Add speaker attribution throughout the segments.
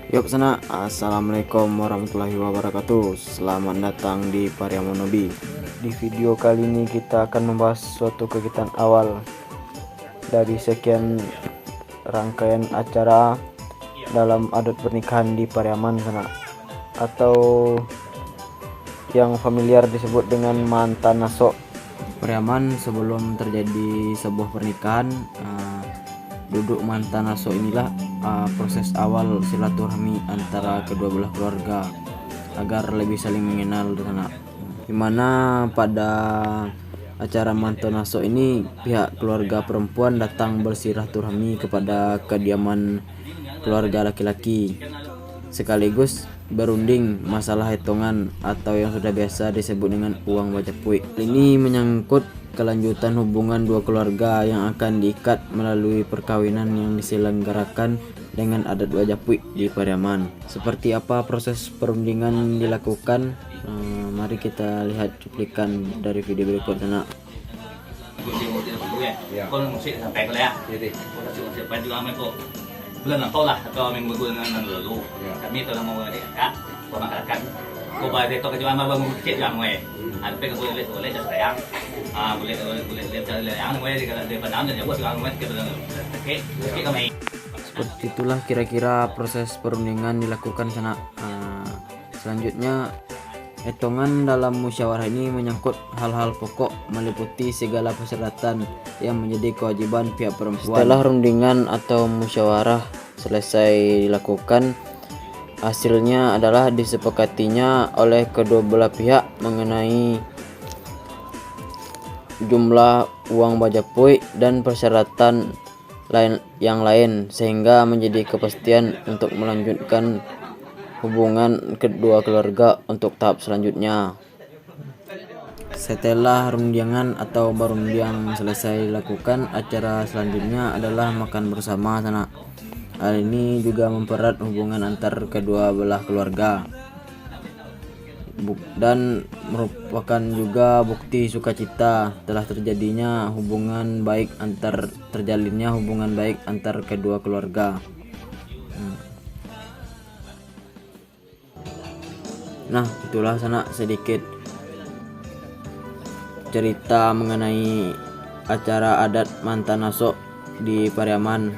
Speaker 1: Yuk sana, assalamualaikum warahmatullahi wabarakatuh. Selamat datang di Pariaman Nobi. Di video kali ini kita akan membahas suatu kegiatan awal dari sekian rangkaian acara dalam adat pernikahan di Pariaman sana, atau yang familiar disebut dengan mantan naso. Pariaman sebelum terjadi sebuah pernikahan, duduk mantan naso inilah proses awal silaturahmi antara kedua belah keluarga agar lebih saling mengenal di sana. Dimana pada acara mantan naso ini pihak keluarga perempuan datang bersilaturahmi kepada kediaman keluarga laki-laki, sekaligus berunding masalah hitungan atau yang sudah biasa disebut dengan uang bajapui. Ini menyangkut kelanjutan hubungan dua keluarga yang akan diikat melalui perkawinan yang diselenggarakan dengan adat bajapui di Pariaman. Seperti apa proses perundingan dilakukan? Mari kita lihat cuplikan dari video berikut sana.
Speaker 2: Bulan lang lah atau minggu bulan ng lulu. Kami ito lang mga kak, pumangkalakan. Kung ba dito kasi mama bang mukit lang mo eh. Ano pa ko ulit sa sayang. Ulit sa sayang mo eh di kada di padam dan jago silang mo kita lang. Oke kami.
Speaker 1: Seperti itulah kira-kira proses perundingan dilakukan sana. Selanjutnya, hitungan dalam musyawarah ini menyangkut hal-hal pokok meliputi segala persyaratan yang menjadi kewajiban pihak perempuan. Setelah rundingan atau musyawarah selesai dilakukan, hasilnya adalah disepakatinya oleh kedua belah pihak mengenai jumlah uang bajapui dan persyaratan yang lain, sehingga menjadi kepastian untuk melanjutkan hubungan kedua keluarga untuk tahap selanjutnya. Setelah rundingan atau barundiang selesai dilakukan, acara selanjutnya adalah makan bersama sana. Hal ini juga mempererat hubungan antar kedua belah keluarga dan merupakan juga bukti sukacita telah terjalinnya hubungan baik antar kedua keluarga. Nah, itulah sana sedikit cerita mengenai acara adat mantan naso di Pariaman.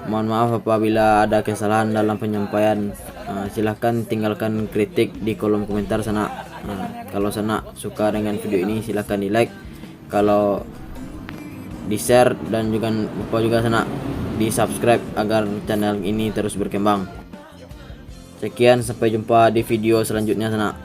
Speaker 1: Mohon maaf apabila ada kesalahan dalam penyampaian. Silahkan tinggalkan kritik di kolom komentar sana. Kalau sana suka dengan video ini silahkan di like, kalau di share, dan juga lupa juga sana di subscribe agar channel ini terus berkembang. Sekian, sampai jumpa di video selanjutnya sana.